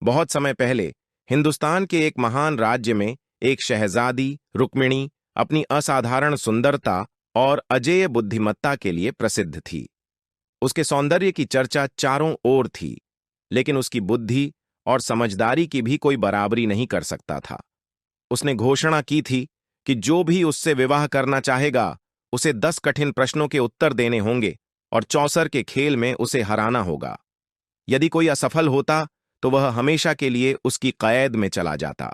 बहुत समय पहले हिंदुस्तान के एक महान राज्य में एक शहजादी रुक्मिणी अपनी असाधारण सुंदरता और अजेय बुद्धिमत्ता के लिए प्रसिद्ध थी। उसके सौंदर्य की चर्चा चारों ओर थी, लेकिन उसकी बुद्धि और समझदारी की भी कोई बराबरी नहीं कर सकता था। उसने घोषणा की थी कि जो भी उससे विवाह करना चाहेगा, उसे 10 कठिन प्रश्नों के उत्तर देने होंगे और चौसर के खेल में उसे हराना होगा। यदि कोई असफल होता तो वह हमेशा के लिए उसकी कैद में चला जाता।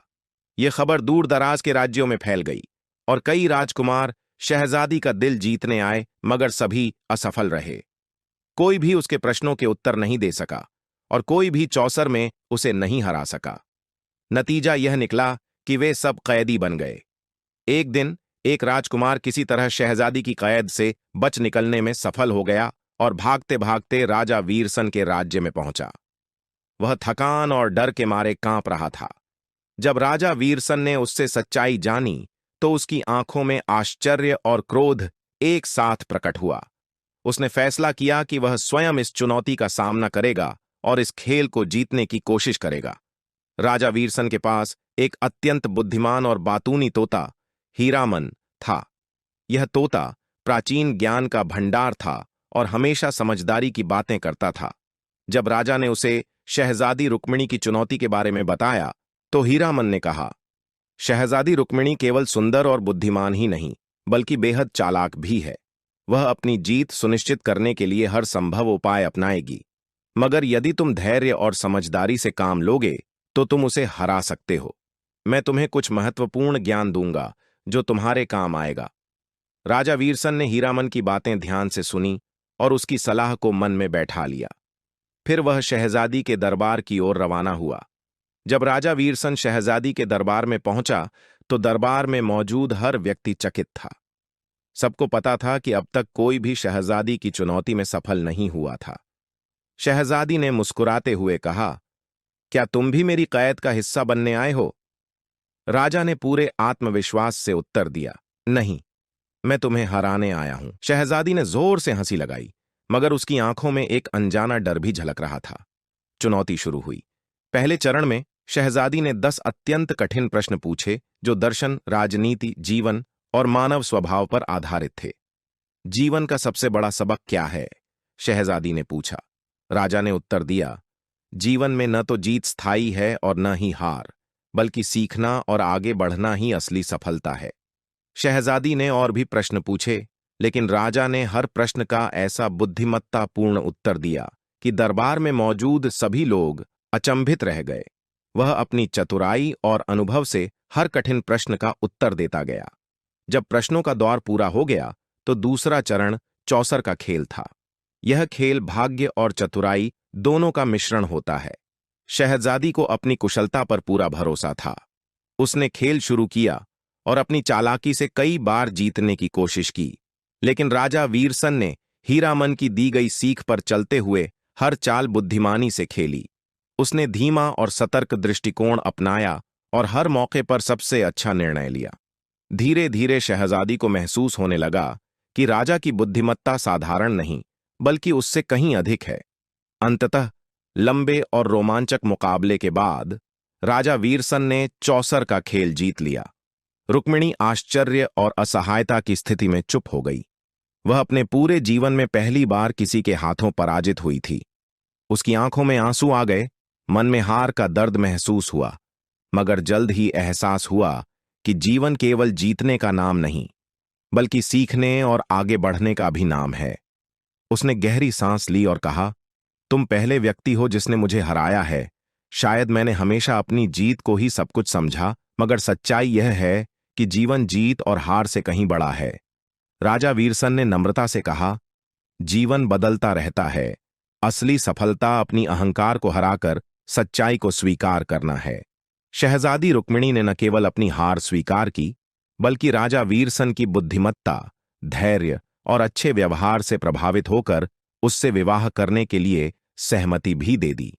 यह खबर दूर दराज के राज्यों में फैल गई और कई राजकुमार शहजादी का दिल जीतने आए, मगर सभी असफल रहे। कोई भी उसके प्रश्नों के उत्तर नहीं दे सका और कोई भी चौसर में उसे नहीं हरा सका। नतीजा यह निकला कि वे सब कैदी बन गए। एक दिन एक राजकुमार किसी तरह शहजादी की कैद से बच निकलने में सफल हो गया और भागते भागते राजा वीरसन के राज्य में पहुंचा। वह थकान और डर के मारे कांप रहा था। जब राजा वीरसन ने उससे सच्चाई जानी तो उसकी आंखों में आश्चर्य और क्रोध एक साथ प्रकट हुआ। उसने फैसला किया कि वह स्वयं इस चुनौती का सामना करेगा और इस खेल को जीतने की कोशिश करेगा। राजा वीरसन के पास एक अत्यंत बुद्धिमान और बातूनी तोता हीरामन था। यह तोता प्राचीन ज्ञान का भंडार था और हमेशा समझदारी की बातें करता था। जब राजा ने उसे शहजादी रुक्मिणी की चुनौती के बारे में बताया तो हीरामन ने कहा, शहजादी रुक्मिणी केवल सुंदर और बुद्धिमान ही नहीं, बल्कि बेहद चालाक भी है। वह अपनी जीत सुनिश्चित करने के लिए हर संभव उपाय अपनाएगी, मगर यदि तुम धैर्य और समझदारी से काम लोगे तो तुम उसे हरा सकते हो। मैं तुम्हें कुछ महत्वपूर्ण ज्ञान दूंगा जो तुम्हारे काम आएगा। राजा वीरसन ने हीरामन की बातें ध्यान से सुनी और उसकी सलाह को मन में बैठा लिया। फिर वह शहजादी के दरबार की ओर रवाना हुआ। जब राजा वीरसन शहजादी के दरबार में पहुंचा तो दरबार में मौजूद हर व्यक्ति चकित था। सबको पता था कि अब तक कोई भी शहजादी की चुनौती में सफल नहीं हुआ था। शहजादी ने मुस्कुराते हुए कहा, क्या तुम भी मेरी कैद का हिस्सा बनने आए हो? राजा ने पूरे आत्मविश्वास से उत्तर दिया, नहीं, मैं तुम्हें हराने आया हूं। शहजादी ने जोर से हंसी लगाई, मगर उसकी आंखों में एक अनजाना डर भी झलक रहा था। चुनौती शुरू हुई। पहले चरण में शहजादी ने 10 अत्यंत कठिन प्रश्न पूछे जो दर्शन, राजनीति, जीवन और मानव स्वभाव पर आधारित थे। जीवन का सबसे बड़ा सबक क्या है? शहजादी ने पूछा। राजा ने उत्तर दिया, जीवन में न तो जीत स्थायी है और न ही हार, बल्कि सीखना और आगे बढ़ना ही असली सफलता है। शहजादी ने और भी प्रश्न पूछे, लेकिन राजा ने हर प्रश्न का ऐसा बुद्धिमत्तापूर्ण उत्तर दिया कि दरबार में मौजूद सभी लोग अचंभित रह गए। वह अपनी चतुराई और अनुभव से हर कठिन प्रश्न का उत्तर देता गया। जब प्रश्नों का दौर पूरा हो गया तो दूसरा चरण चौसर का खेल था। यह खेल भाग्य और चतुराई दोनों का मिश्रण होता है। शहजादी को अपनी कुशलता पर पूरा भरोसा था। उसने खेल शुरू किया और अपनी चालाकी से कई बार जीतने की कोशिश की, लेकिन राजा वीरसन ने हीरामन की दी गई सीख पर चलते हुए हर चाल बुद्धिमानी से खेली। उसने धीमा और सतर्क दृष्टिकोण अपनाया और हर मौके पर सबसे अच्छा निर्णय लिया। धीरे धीरे शहजादी को महसूस होने लगा कि राजा की बुद्धिमत्ता साधारण नहीं, बल्कि उससे कहीं अधिक है। अंततः लंबे और रोमांचक मुकाबले के बाद राजा वीरसन ने चौसर का खेल जीत लिया। रुक्मिणी आश्चर्य और असहायता की स्थिति में चुप हो गई। वह अपने पूरे जीवन में पहली बार किसी के हाथों पराजित हुई थी। उसकी आंखों में आंसू आ गए, मन में हार का दर्द महसूस हुआ, मगर जल्द ही एहसास हुआ कि जीवन केवल जीतने का नाम नहीं, बल्कि सीखने और आगे बढ़ने का भी नाम है। उसने गहरी सांस ली और कहा, तुम पहले व्यक्ति हो जिसने मुझे हराया है। शायद मैंने हमेशा अपनी जीत को ही सब कुछ समझा, मगर सच्चाई यह है कि जीवन जीत और हार से कहीं बड़ा है। राजा वीरसन ने नम्रता से कहा, जीवन बदलता रहता है। असली सफलता अपनी अहंकार को हराकर सच्चाई को स्वीकार करना है। शहजादी रुक्मिणी ने न केवल अपनी हार स्वीकार की, बल्कि राजा वीरसन की बुद्धिमत्ता, धैर्य और अच्छे व्यवहार से प्रभावित होकर उससे विवाह करने के लिए सहमति भी दे दी।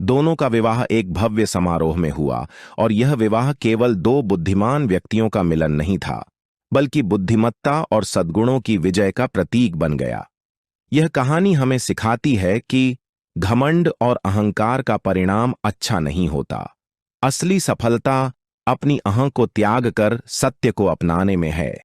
दोनों का विवाह एक भव्य समारोह में हुआ और यह विवाह केवल 2 बुद्धिमान व्यक्तियों का मिलन नहीं था, बल्कि बुद्धिमत्ता और सद्गुणों की विजय का प्रतीक बन गया। यह कहानी हमें सिखाती है कि घमंड और अहंकार का परिणाम अच्छा नहीं होता। असली सफलता अपनी अहं को त्याग कर सत्य को अपनाने में है।